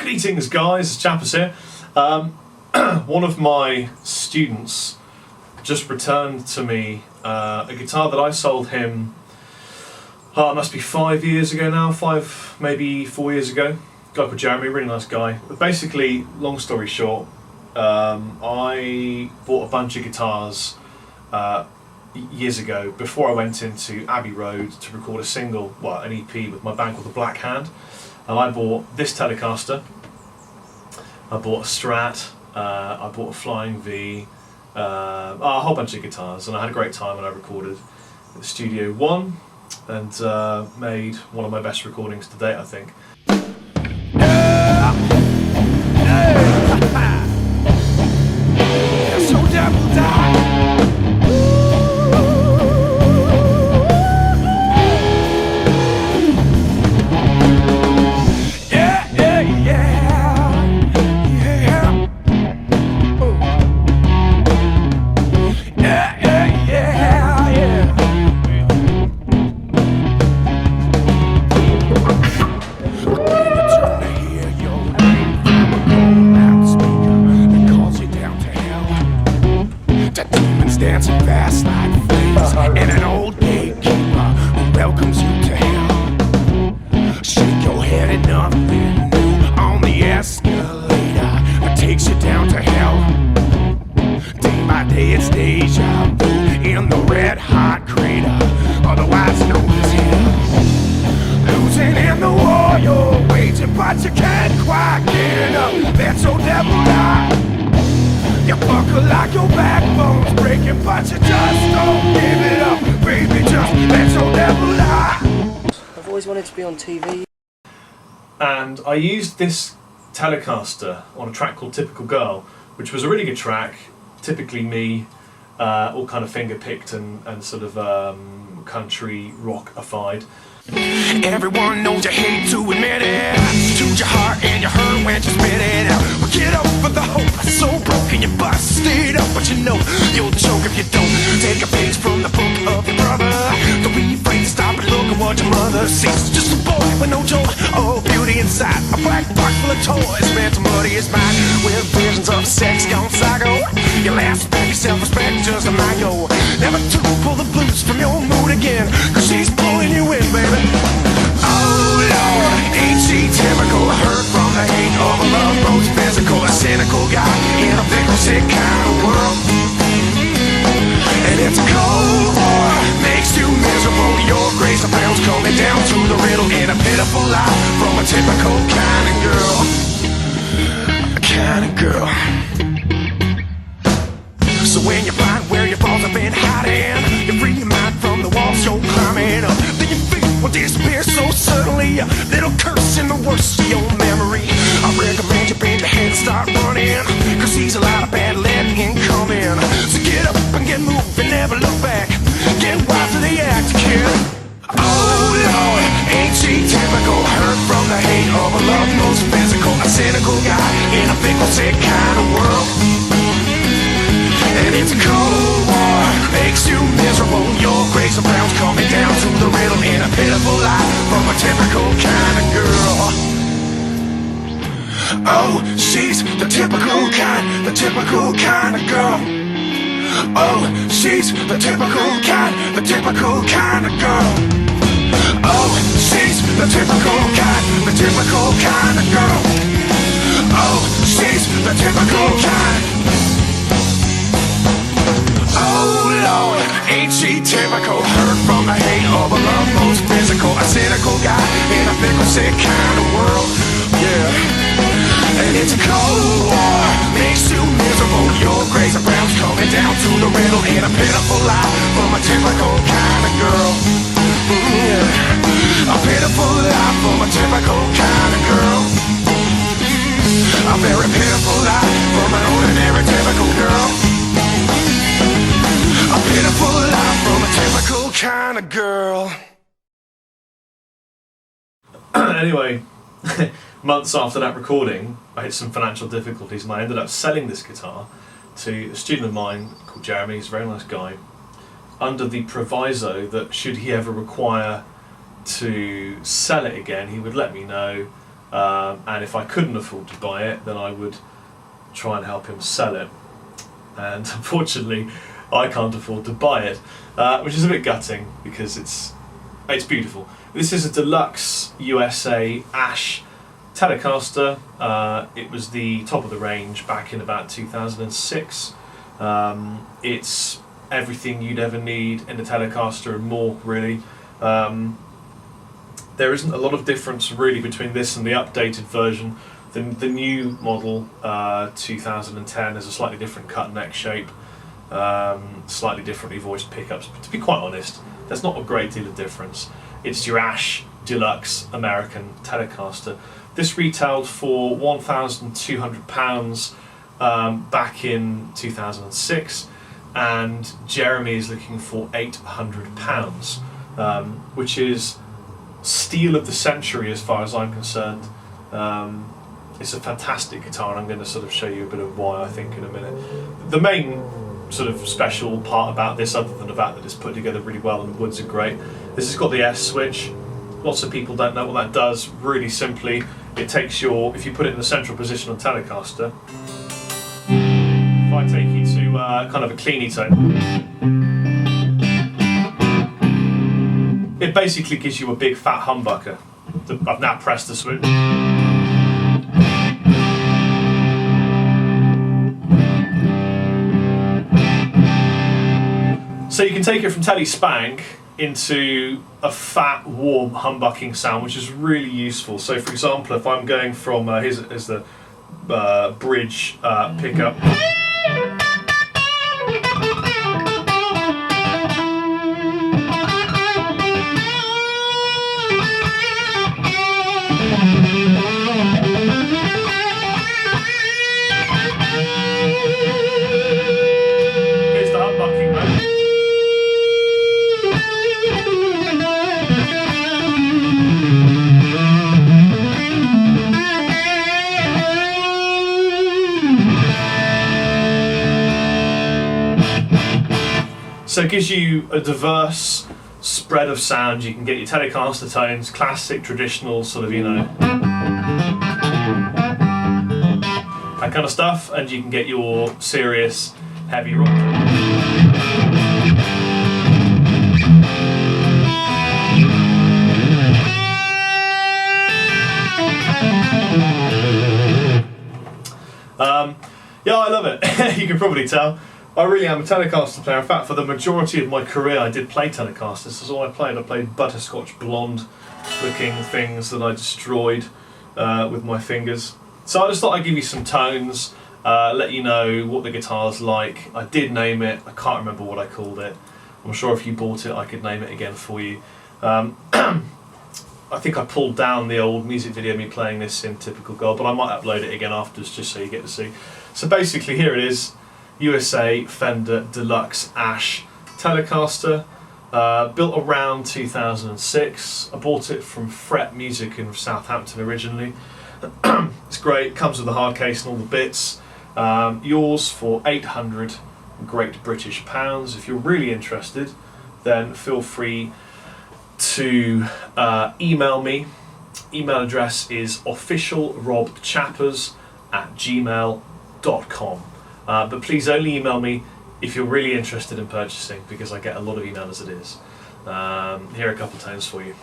Greetings guys, Chappers here. One of my students just returned to me a guitar that I sold him, it must be 5 years ago now, maybe 4 years ago. A guy called Jeremy, really nice guy. But basically, long story short, I bought a bunch of guitars years ago before I went into Abbey Road to record a single, well, an EP with my band called the Black Hand. And I bought this Telecaster, I bought a Strat, I bought a Flying V, a whole bunch of guitars, and I had a great time when I recorded at Studio One and made one of my best recordings to date, I think. Dancing fast like flames, and an old gatekeeper who welcomes you to hell. Shake your head and nothing new on the escalator that takes you down to hell. Day by day it's deja vu in the red hot crater, otherwise known as hell. Losing in the war you're waging, but you can't quite get up. That's so devil eye. You buckle like your backbone's breaking, but you just don't give it up, baby, just let your devil lie. I've always wanted to be on TV. And I used this Telecaster on a track called Typical Girl, which was a really good track, typically me, all kind of finger-picked and sort of country rock-ified. Everyone knows you hate to admit it. Choose your heart and you hurt when you spit it out. But get up for the hope, so broken you busted up. But you know you'll choke if you don't take a page from the book of your brother. Don't be afraid to stop and look at what your mother sees. Just a boy with no joy, oh beauty inside. A black box full of toys meant to muddy his mind with visions of sex gone psycho. Your last back, your self-respect just a mango. Never to pull the blues from your mood again, cause she's pulling you in, baby. Oh Lord, ain't she typical? I heard from the hate of a love most physical. A cynical guy in a fickle, sick kind of world. And it's a cold war, makes you miserable. Your grace of pounds coming down to the riddle in a pitiful life from a typical kind of girl. A kind of girl. So when you find where your balls have been hiding, you free your mind from the walls you're climbing up. Then you feel will disappear so suddenly. A little curse in the worst of your memory. I recommend you bend your head and start running, cause he's a lot of bad lead incoming. So get up and get moving, never look back. Get wise to the act, kid. Oh Lord, ain't she typical? Heard from the hate of a love most physical. A cynical guy in a fickle, sick kind of world. And it's a cold war, makes you miserable. Your grace of pounds coming down to the riddle in a pitiful life from a typical kind of girl. Oh, she's the typical kind of girl. Oh, she's the typical kind of girl. Oh, she's the typical kind of girl. Oh, she's the typical kind. Oh Lord, ain't she typical? Heard from the hate of a love most physical. A cynical guy in a fickle, sick kind of world. Yeah. And it's a cold war, makes you miserable. Your grace of brown's coming down to the riddle in a pitiful life from a typical kind of girl. Yeah. A pitiful life from a typical kind of girl. A very pitiful life from an ordinary typical girl. A pitiful life from a typical kind of girl. Anyway, months after that recording, I had some financial difficulties and I ended up selling this guitar to a student of mine called Jeremy. He's a very nice guy, under the proviso that should he ever require to sell it again, he would let me know and if I couldn't afford to buy it, then I would try and help him sell it. And unfortunately, I can't afford to buy it, which is a bit gutting because it's beautiful. This is a Deluxe USA Ash Telecaster. It was the top of the range back in about 2006. It's everything you'd ever need in a Telecaster and more, really. There isn't a lot of difference really between this and the updated version. The new model 2010 has a slightly different cut neck shape, slightly differently voiced pickups, but to be quite honest, there's not a great deal of difference. It's your Ash Deluxe American Telecaster. This retailed for £1,200 back in 2006, and Jeremy is looking for £800, which is steal of the century as far as I'm concerned. It's a fantastic guitar, and I'm going to sort of show you a bit of why I think in a minute. The main sort of special part about this, other than the fact that it's put together really well and the woods are great, this has got the S switch. Lots of people don't know what that does. Really simply, it takes if you put it in the central position on Telecaster, if I take you to kind of a cleany tone, it basically gives you a big fat humbucker. I've now pressed the switch. So you can take it from Telly Spank into a fat, warm humbucking sound, which is really useful. So for example, if I'm going from, here's the bridge pickup. Here's the humbucking mode. So it gives you a diverse spread of sound. You can get your Telecaster tones, classic, traditional, sort of, you know, that kind of stuff, and you can get your serious, heavy rock. Yeah, I love it. You can probably tell. I really am a Telecaster player. In fact, for the majority of my career, I did play Telecasters. This is all I played. I played butterscotch blonde-looking things that I destroyed with my fingers. So I just thought I'd give you some tones, let you know what the guitar's like. I did name it. I can't remember what I called it. I'm sure if you bought it, I could name it again for you. I think I pulled down the old music video of me playing this in typical gold, but I might upload it again afterwards just so you get to see. So basically, here it is. USA Fender Deluxe Ash Telecaster, built around 2006. I bought it from Fret Music in Southampton originally. It's great, comes with a hard case and all the bits. Yours for 800 Great British pounds. If you're really interested, then feel free to email me. Email address is officialrobchappers@gmail.com. But please only email me if you're really interested in purchasing, because I get a lot of email as it is. Here are a couple tones for you.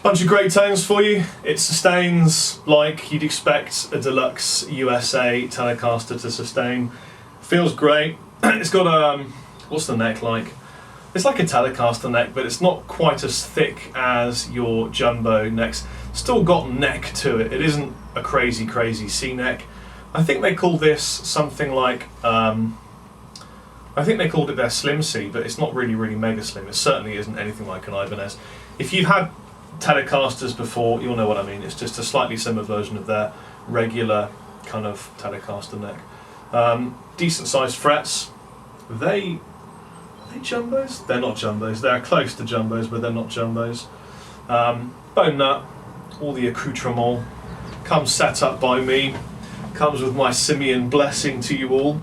Bunch of great tones for you. It sustains like you'd expect a Deluxe USA Telecaster to sustain. Feels great. It's got what's the neck like? It's like a Telecaster neck, but it's not quite as thick as your jumbo necks. Still got neck to it. It isn't a crazy C neck. I think they call this something like, I think they called it their Slim C, but it's not really mega slim. It certainly isn't anything like an Ibanez. If you've had Telecasters before, you'll know what I mean. It's just a slightly similar version of their regular kind of Telecaster neck. Decent sized frets. Are they jumbos? They're not jumbos. They're close to jumbos, but they're not jumbos. Bone nut, all the accoutrement comes set up by me. Comes with my simian blessing to you all.